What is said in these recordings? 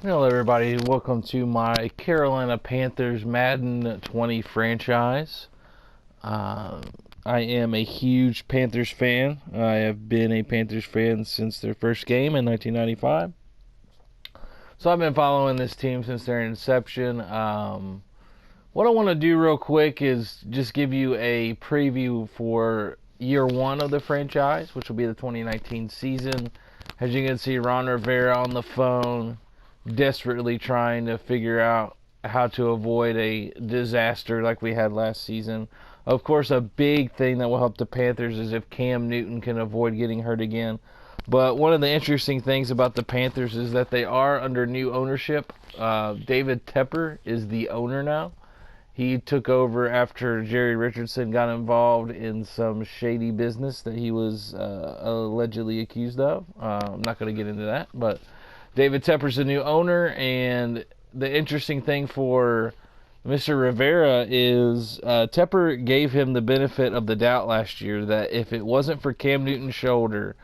Hello, everybody. Welcome to my Carolina Panthers Madden 20 franchise. Uh, I am a huge Panthers fan. I have been a Panthers fan since their first game in 1995. So I've been following this team since their inception. What I want to do real quick is just give you a preview for year one of the franchise, which will be the 2019 season. As you can see, Ron Rivera on the phone, desperately trying to figure out how to avoid a disaster like we had last season. Of course, a big thing that will help the Panthers is if Cam Newton can avoid getting hurt again. But one of the interesting things about the Panthers is that they are under new ownership. David Tepper is the owner now. He took over after Jerry Richardson got involved in some shady business that he was allegedly accused of. I'm not going to get into that, but David Tepper's the new owner, and the interesting thing for Mr. Rivera is Tepper gave him the benefit of the doubt last year that if it wasn't for Cam Newton's shoulder,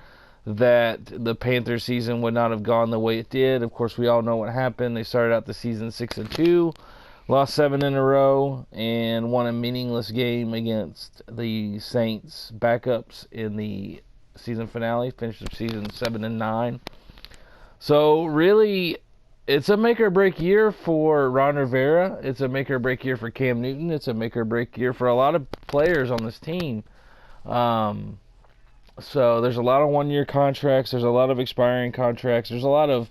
that the Panthers season would not have gone the way it did. Of course, we all know what happened. They started out the season 6-2. Lost 7 in a row and won a meaningless game against the Saints backups in the season finale. Finished the season 7-9. So really, it's a make or break year for Ron Rivera. It's a make or break year for Cam Newton. It's a make or break year for a lot of players on this team. So there's a lot of one-year contracts. There's a lot of expiring contracts. There's a lot of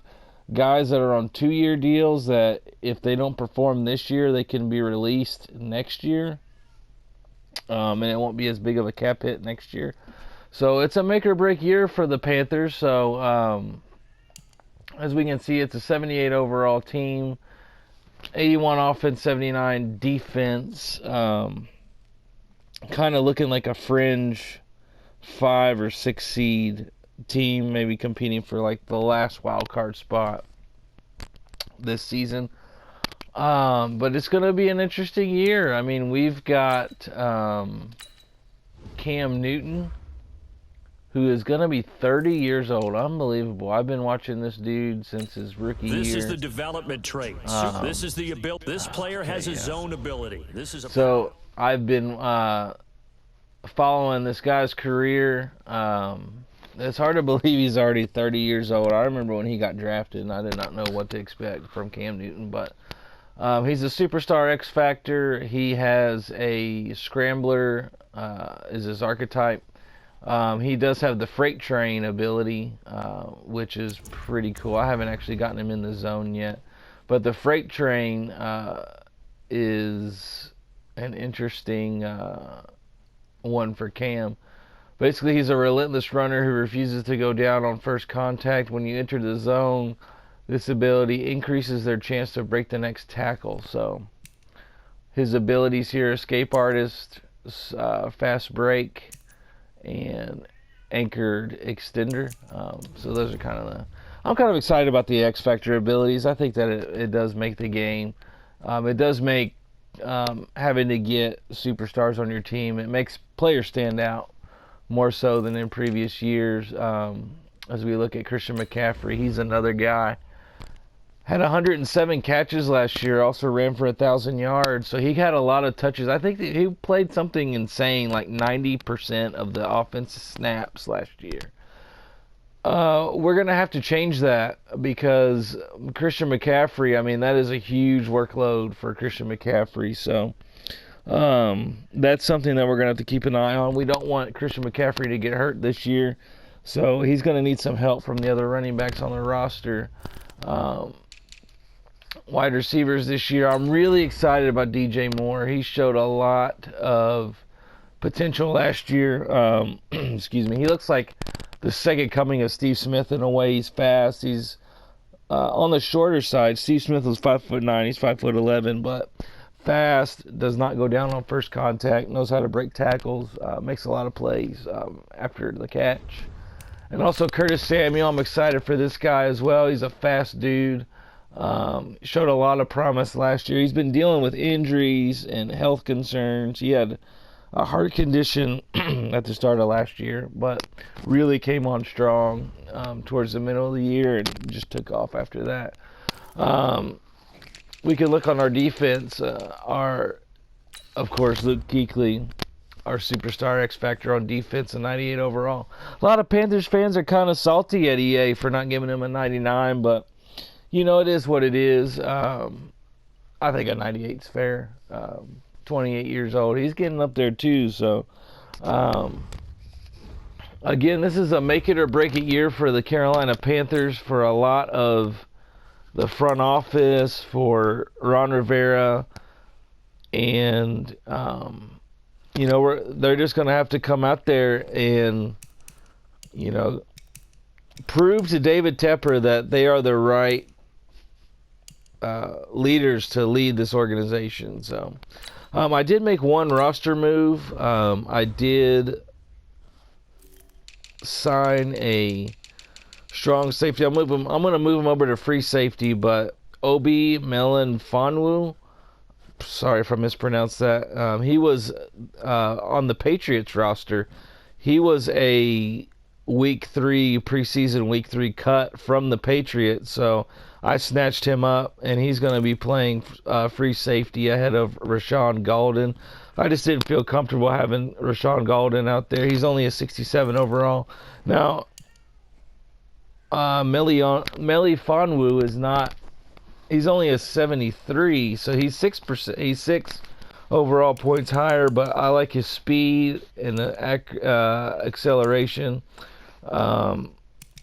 guys that are on 2-year deals that if they don't perform this year, they can be released next year. And it won't be as big of a cap hit next year. So it's a make or break year for the Panthers. So as we can see, it's a 78 overall team, 81 offense, 79 defense. Kind of looking like a fringe 5 or 6 seed team, maybe competing for like the last wild card spot this season. But it's going to be an interesting year. I mean, we've got Cam Newton, who is going to be 30 years old. Unbelievable. I've been watching this dude since his rookie year. This is the development trait. This is the ability. This player has his own ability. This is so I've been following this guy's career. It's hard to believe he's already 30 years old. I remember when he got drafted, and I did not know what to expect from Cam Newton. But he's a superstar X Factor. He has a scrambler, is his archetype. He does have the freight train ability, which is pretty cool. I haven't actually gotten him in the zone yet. But the freight train is an interesting one for Cam. Basically, he's a relentless runner who refuses to go down on first contact. When you enter the zone, this ability increases their chance to break the next tackle. So his abilities here: escape artist, fast break, and anchored extender. So those are kind of the... I'm kind of excited about the X Factor abilities. I think that it does make the game. It does make having to get superstars on your team. It makes players stand out more so than in previous years. As we look at Christian McCaffrey, he's another guy. Had 107 catches last year, also ran for 1,000 yards, so he had a lot of touches. I think that he played something insane, like 90% of the offensive snaps last year. We're going to have to change that because Christian McCaffrey, I mean, that is a huge workload for Christian McCaffrey, so that's something that we're going to have to keep an eye on. We don't want Christian McCaffrey to get hurt this year, so he's going to need some help from the other running backs on the roster. Wide receivers this year, I'm really excited about DJ Moore. He showed a lot of potential last year. Excuse me. He looks like the second coming of Steve Smith in a way. He's fast. He's on the shorter side. Steve Smith was 5'9". He's 5'11", but fast, does not go down on first contact, knows how to break tackles, makes a lot of plays after the catch. And also Curtis Samuel, I'm excited for this guy as well. He's a fast dude. Showed a lot of promise last year. He's been dealing with injuries and health concerns. He had a heart condition at the start of last year, but really came on strong towards the middle of the year and just took off after that. We can look on our defense. Of course, Luke Kuechly, our superstar X Factor on defense, a 98 overall. A lot of Panthers fans are kind of salty at EA for not giving him a 99, but, it is what it is. I think a 98 is fair. 28 years old. He's getting up there, too, so... Again, this is a make it or break it year for the Carolina Panthers, for a lot of the front office, for Ron Rivera, and they're just going to have to come out there and prove to David Tepper that they are the right leaders to lead this organization. So I did make one roster move. I did sign a strong safety. I'm going to move him over to free safety, but Obi Melanfonwu, sorry if I mispronounced that. He was on the Patriots roster. He was a preseason week 3 cut from the Patriots, so I snatched him up, and he's going to be playing free safety ahead of Rashawn Golden. I just didn't feel comfortable having Rashawn Golden out there. He's only a 67 overall. Now, Melifonwu is not. He's only a 73, so he's 6%. He's 6 overall points higher, but I like his speed and the acceleration.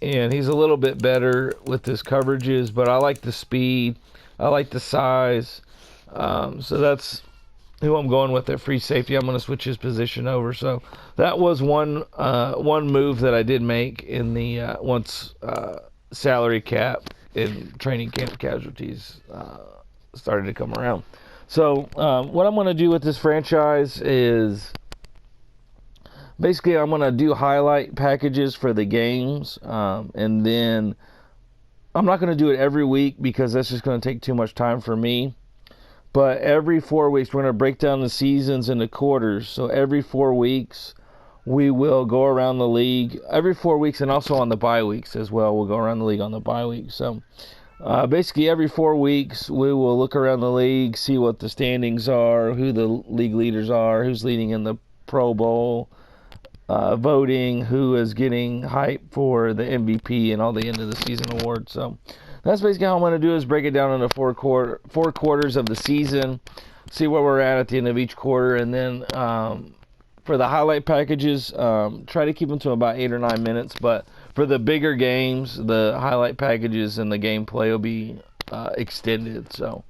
And he's a little bit better with his coverages, but I like the speed. I like the size. So that's who I'm going with at free safety. I'm going to switch his position over. So that was one move that I did make in the once salary cap and training camp casualties started to come around. So what I'm going to do with this franchise is basically I'm going to do highlight packages for the games, and then I'm not going to do it every week because that's just going to take too much time for me. But every 4 weeks, we're going to break down the seasons into quarters. So every 4 weeks, we will go around the league. Every 4 weeks, and also on the bye weeks as well. We'll go around the league on the bye weeks. So basically, every 4 weeks, we will look around the league, see what the standings are, who the league leaders are, who's leading in the Pro Bowl voting, who is getting hype for the MVP and all the end of the season awards. So that's basically how I'm going to do is break it down into four quarters of the season, see where we're at the end of each quarter, and then for the highlight packages, try to keep them to about 8 or 9 minutes. But for the bigger games, the highlight packages and the gameplay will be extended. So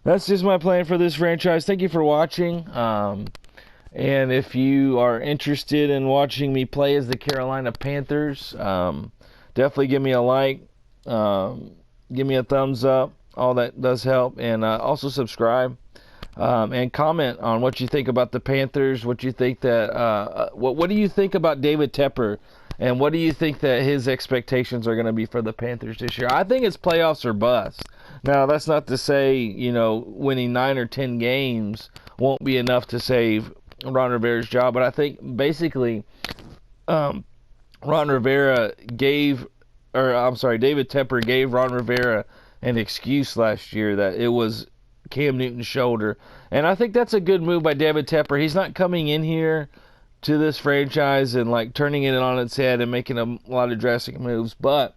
that's just my plan for this franchise. Thank you for watching. And if you are interested in watching me play as the Carolina Panthers, definitely give me a like. Give me a thumbs up. All that does help. And also subscribe. And comment on what you think about the Panthers. What you think that what do you think about David Tepper? And what do you think that his expectations are going to be for the Panthers this year? I think it's playoffs or bust. Now, that's not to say, winning 9 or 10 games won't be enough to save Ron Rivera's job. But I think basically David Tepper gave Ron Rivera an excuse last year that it was Cam Newton's shoulder. And I think that's a good move by David Tepper. He's not coming in here to this franchise and turning it on its head and making a lot of drastic moves. But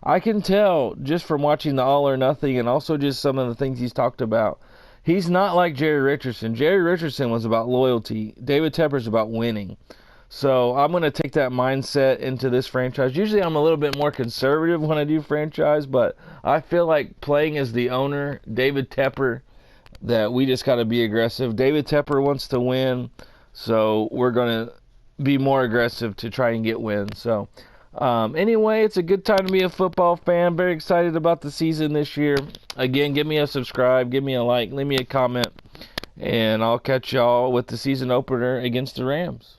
I can tell just from watching the All or Nothing and also just some of the things he's talked about, he's not like Jerry Richardson. Jerry Richardson was about loyalty. David Tepper's about winning. So I'm going to take that mindset into this franchise. Usually I'm a little bit more conservative when I do franchise, but I feel like playing as the owner, David Tepper, that we just got to be aggressive. David Tepper wants to win, so we're going to be more aggressive to try and get wins. So anyway, it's a good time to be a football fan. Very excited about the season this year. Again, give me a subscribe, give me a like, leave me a comment, and I'll catch y'all with the season opener against the Rams.